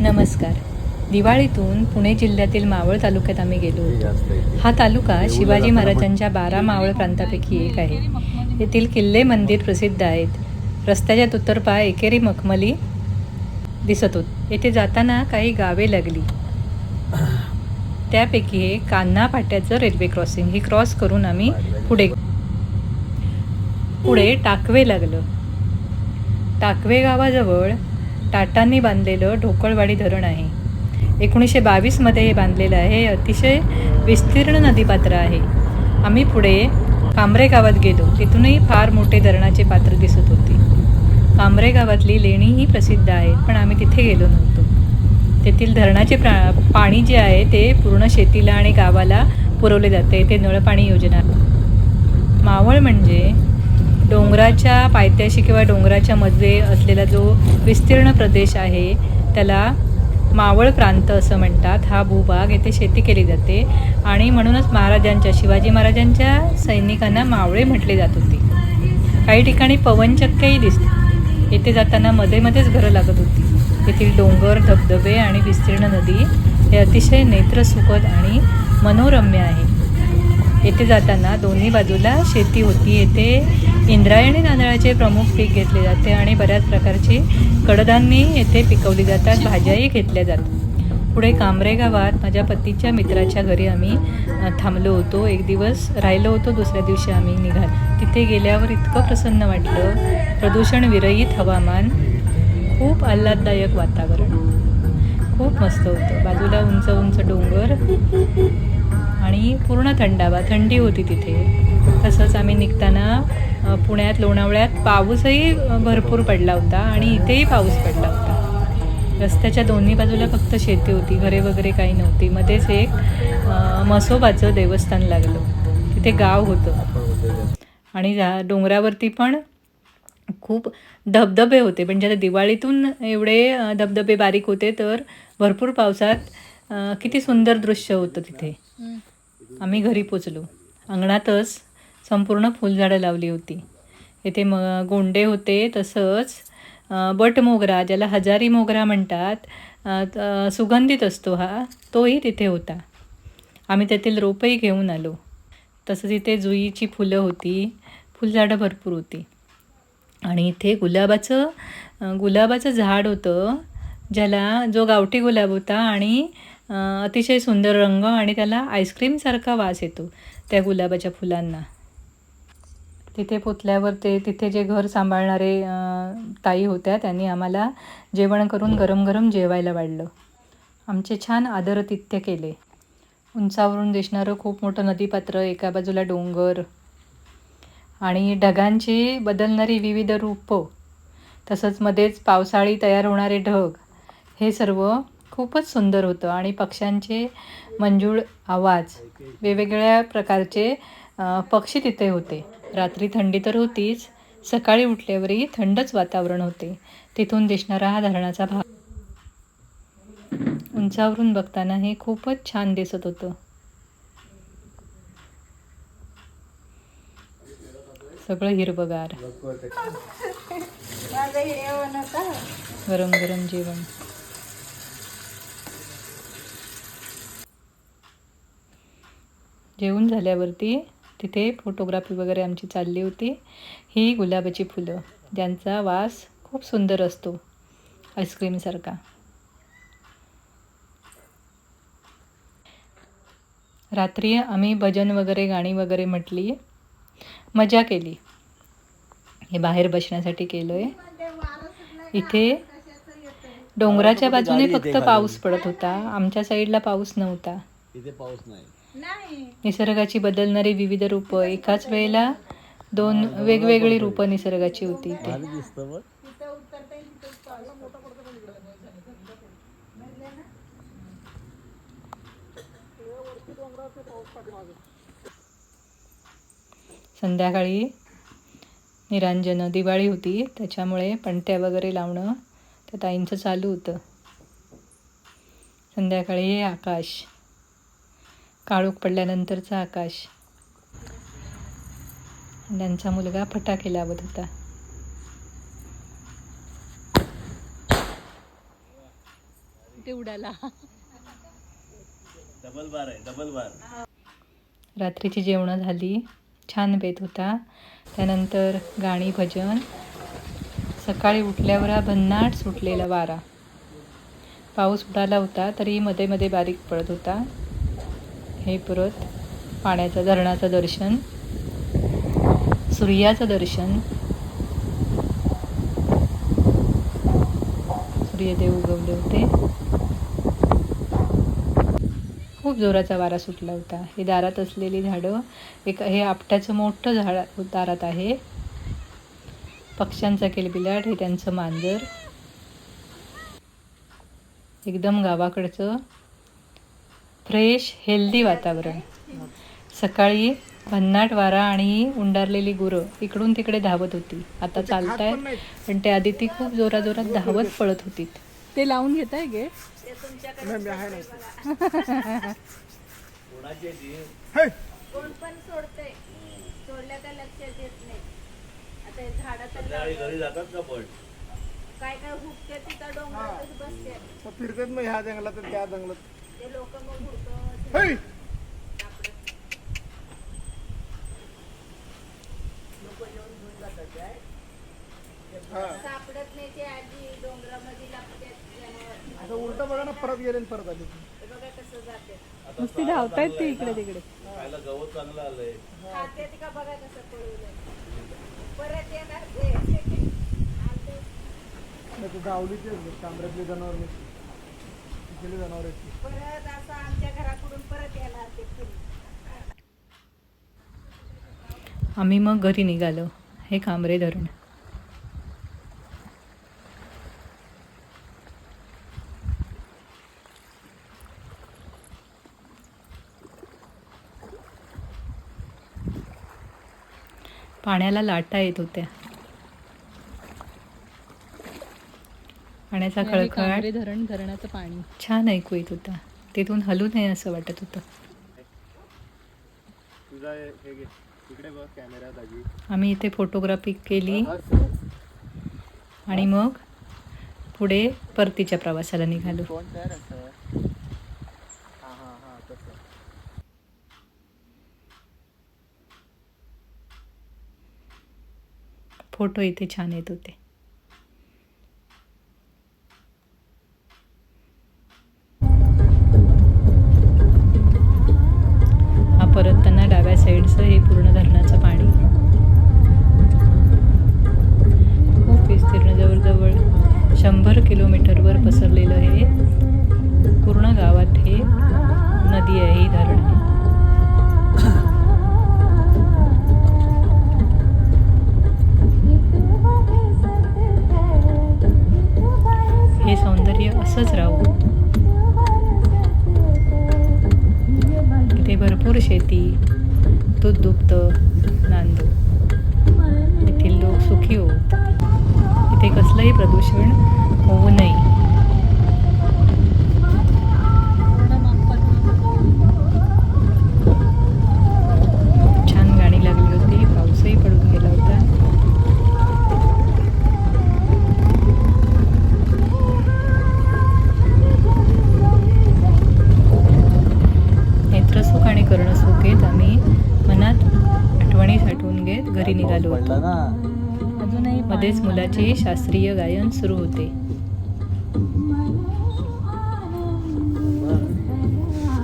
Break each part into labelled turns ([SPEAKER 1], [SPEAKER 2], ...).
[SPEAKER 1] नमस्कार. दिवाळीतून पुणे जिल्ह्यातील मावळ तालुक्यात आम्ही गेलो होतो. हा तालुका शिवाजी महाराजांच्या 12 मावळ प्रांतापैकी एक आहे. येथील किल्ले मंदिर प्रसिद्ध आहेत. रस्त्याच्या दुतर्फा एकेरी मखमली दिसत होत. येथे जाताना काही गावे लागली. त्यापैकी हे कान्हा फाट्याचं रेल्वे क्रॉसिंग. हे क्रॉस करून आम्ही पुढे टाकवे लागलं. टाकवे गावाजवळ टाटांनी बांधलेलं ढोकळवाडी धरण आहे. 1922 मध्ये हे बांधलेलं आहे. हे अतिशय विस्तीर्ण नदीपात्र आहे. आम्ही पुढे कांबरे गावात गेलो. तिथूनही फार मोठे धरणाचे पात्र दिसत होते. कांबरे गावातली लेणीही प्रसिद्ध आहेत, पण आम्ही तिथे गेलो नव्हतो. तेथील धरणाचे पाणी जे आहे ते पूर्ण शेतीला आणि गावाला पुरवले जाते. ते नळपाणी योजना. मावळ म्हणजे डोंगराच्या पायथ्याशी किंवा डोंगराच्या मध्ये असलेला जो विस्तीर्ण प्रदेश आहे त्याला मावळ प्रांत असं म्हणतात. हा भूभाग येथे शेती केली जाते आणि म्हणूनच शिवाजी महाराजांच्या सैनिकांना मावळे म्हटले जात होते. काही ठिकाणी पवनचक्क्याही दिसते. येथे जाताना मध्ये मध्येच घरं लागत होती. येथील डोंगर, धबधबे आणि विस्तीर्ण नदी हे अतिशय नेत्रसुखद आणि मनोरम्य आहे. येथे जाताना दोन्ही बाजूला शेती होती. येथे इंद्रायणी तांदळाचे प्रमुख पीक घेतले जाते आणि बऱ्याच प्रकारची कडधान्ये येथे पिकवली जातात. भाज्याही घेतल्या जातात. पुढे कांबरे गावात माझ्या पतीच्या मित्राच्या घरी आम्ही थांबलो होतो. एक दिवस राहिलो होतो. दुसऱ्या दिवशी आम्ही निघालो. तिथे गेल्यावर इतकं प्रसन्न वाटलं. प्रदूषण विरहित हवामान, खूप आल्हाददायक वातावरण, खूप मस्त होतं. बाजूला उंच उंच डोंगर आणि पूर्ण थंडावा, थंडी होती तिथे. तसंच आम्ही निघताना पुण्यात लोणावळ्यात पाऊसही भरपूर पडला होता आणि इथेही पाऊस पडला होता. रस्त्याच्या दोन्ही बाजूला फक्त शेती होती. घरे वगैरे काही नव्हती. मध्येच एक म्हसोबाचं देवस्थान लागलं. तिथे गाव होतं आणि डोंगरावरती पण खूप धबधबे होते. म्हणजे आता दिवाळीतून एवढे धबधबे बारीक होते, तर भरपूर पावसात किती सुंदर दृश्य होतं तिथे. आम्ही घरी पोचलो. अंगणातच संपूर्ण फुलझाडं लावली होती. येथे गोंडे होते. तसंच बट मोगरा, ज्याला हजारी मोगरा म्हणतात, सुगंधित असतो हा, तोही तिथे होता. आम्ही त्यातील रोपही घेऊन आलो. तसंच इथे जुईची फुलं होती. फुलझाडं भरपूर होती. आणि इथे गुलाबाचं झाड होतं, जो गावठी गुलाब होता आणि अतिशय सुंदर रंग आणि त्याला आईस्क्रीमसारखा वास येतो त्या गुलाबाच्या फुलांना. तिथे पोचल्यावर तिथे जे घर सांभाळणारे ताई होत्या, त्यांनी आम्हाला जेवण करून गरम गरम जेवायला वाढलं. आमचे छान आदरातिथ्य केले. उंचावरून दिसणारं खूप मोठं नदीपात्र, एका बाजूला डोंगर आणि ढगांची बदलणारी विविध रूपं, तसंच मध्येच पावसाळी तयार होणारे ढग, हे सर्व खूपच सुंदर होतं. आणि पक्ष्यांचे मंजूळ आवाज, वेगवेगळ्या प्रकारचे पक्षी तिथे होते. रात्री थंडी तर होतीच, सकाळी उठल्यावरही थंडच वातावरण होते. तिथून दिसणारा हा धरणाचा भाग उंचावरून बघताना हे खूपच छान दिसत होतं. सगळं हिरवगार, गरम गरम जेवण. जेवून झाल्यावरती तिथे फोटोग्राफी वगैरे आमची चालली होती. ही गुलाबाची फुलं, ज्यांचा वास खूप सुंदर असतो, आईस्क्रीमसारखा. रात्री आम्ही भजन वगैरे, गाणी वगैरे म्हटली, मजा केली. हे बाहेर बसण्यासाठी केलं आहे. इथे डोंगराच्या बाजूने फक्त पाऊस पडत होता. आमच्या साईडला पाऊस नव्हता. निसर्गाची बदलणारी विविध रूपं, एकाच वेळेला दोन वेगवेगळी रूपं निसर्गाची होती इथे. संध्याकाळी निरांजन, दिवाळी होती त्याच्यामुळे पणत्या वगैरे लावणं त्या ताईंचं चालू होतं. संध्याकाळी हे आकाश, काळोख पडल्यानंतरचं आकाश. त्यांचा मुलगा फटाके लावत होता. ते उडाला.
[SPEAKER 2] डबल बार आहे, डबल बार.
[SPEAKER 1] रात्रीची जेवणं झाली, छान बेत होता. त्यानंतर गाणी भजन. सकाळी उठल्यावर हा भन्नाट सुटलेला वारा. पाऊस उडाला होता तरी मध्ये मध्ये बारीक पडत होता. हे परत पाण्याचं धरणाचं दर्शन, सूर्याचं दर्शन. सूर्यदेव उगवले होते. खूप जोराचा वारा सुटला होता. हे दारात असलेली झाडं, हे आपट्याचं मोठं झाड दारात आहे. पक्ष्यांचा किलबिलाट, हे त्यांचं मांजर. एकदम गावाकडचं फ्रेश हेल्दी वातावरण. सकाळी भन्नाट वारा आणि उंडारलेली गुरं इकडून तिकडे धावत होती. आता चालताय, पण त्या आधी ती खूप जोरात धावत पळत होती. ते लावून घेत आहे गे.
[SPEAKER 3] कोण पण सोडते, सोडल्या काय लक्ष देत नाही. आता झाडात
[SPEAKER 2] घरी जातात का पण
[SPEAKER 3] काय काय हुकते तिथं डोंगरातच बसते.
[SPEAKER 4] फिरतात मग ह्या जंगलात त्या जंगलात.
[SPEAKER 3] ते लोक मग हुडकत सापडत नाही. ते आधी डोंगरामध्ये लागतात जनावर.
[SPEAKER 4] असं उलट बघा ना, परत गेले परत आले.
[SPEAKER 3] ते बघा कसं जाते.
[SPEAKER 1] नुसती धावतायत ती इकडे तिकडे.
[SPEAKER 2] खायला गवत चांगलं आलंय.
[SPEAKER 3] खाते का बघा कसं पळवलंय. परत येणार ते आलते.
[SPEAKER 4] गावलीचे तांबऱ्यातले जनावर जनावर
[SPEAKER 3] परत असं आमच्या घराकडून परत येणार ते पुढे.
[SPEAKER 1] आम्ही मग घरी निघालो. हे कांबरे धरण. पाण्याला लाटा येत होत्या. पाण्याचा खळखळाट, धरणाचं पाणी छान ऐकू येत होता. तिथून हलू नये असं वाटत होतं. आम्ही इथे फोटोग्राफी केली आणि मग पुढे परतीच्या प्रवासाला निघालो. फोटो इथे छान येत होते. हा परतताना डाव्या साईडचं हे पूर्ण धरणाचं पाणी. खूप विस्तीर्ण, जवळजवळ 100 किलोमीटरवर पसरलेलं हे पूर्ण गावात हे नदी आहे, ही धरण आहे. हे सौंदर्य असंच राहू. इथे भरपूर शेती, दूध दुभतं, नांदू. येथील लोक सुखी होत. इथे कसलंही प्रदूषण होऊ नये. छान गाणी लागली होती. पाऊसही पडून गेला होता. नेत्रसुख आणि कर्णसुख घेत आम्ही मनात आठवणी साठवून घेत घरी निघालो होतो. मध्येच मुलाचे शास्त्रीय गायन सुरू होते.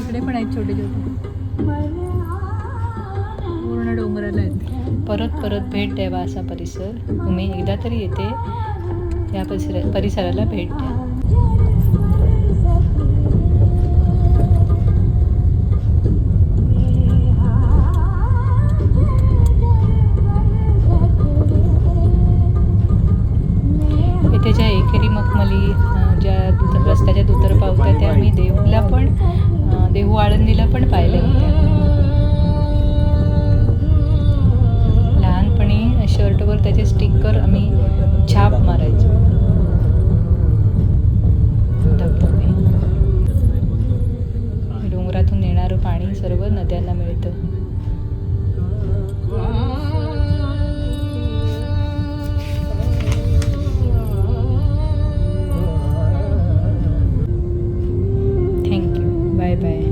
[SPEAKER 1] इकडे पण आहेत छोटे छोटे, पूर्ण डोंगराला आहेत. परत परत भेट द्यावा असा परिसर. तुम्ही एकदा तरी येथे या परिसराला भेट द्या. इथे ज्या एकेरी मखमली, ज्या रस्त्याच्या दुतर्फा होत्या, त्या आम्ही देहू आळंदीला पण पाहिल्या होत्या. लहानपणी शर्टवर त्याचे स्टिकर आम्ही छाप मारायचो. धबधबे, डोंगरातून येणारं पाणी सर्व नद्यांना मिळतं. बाय.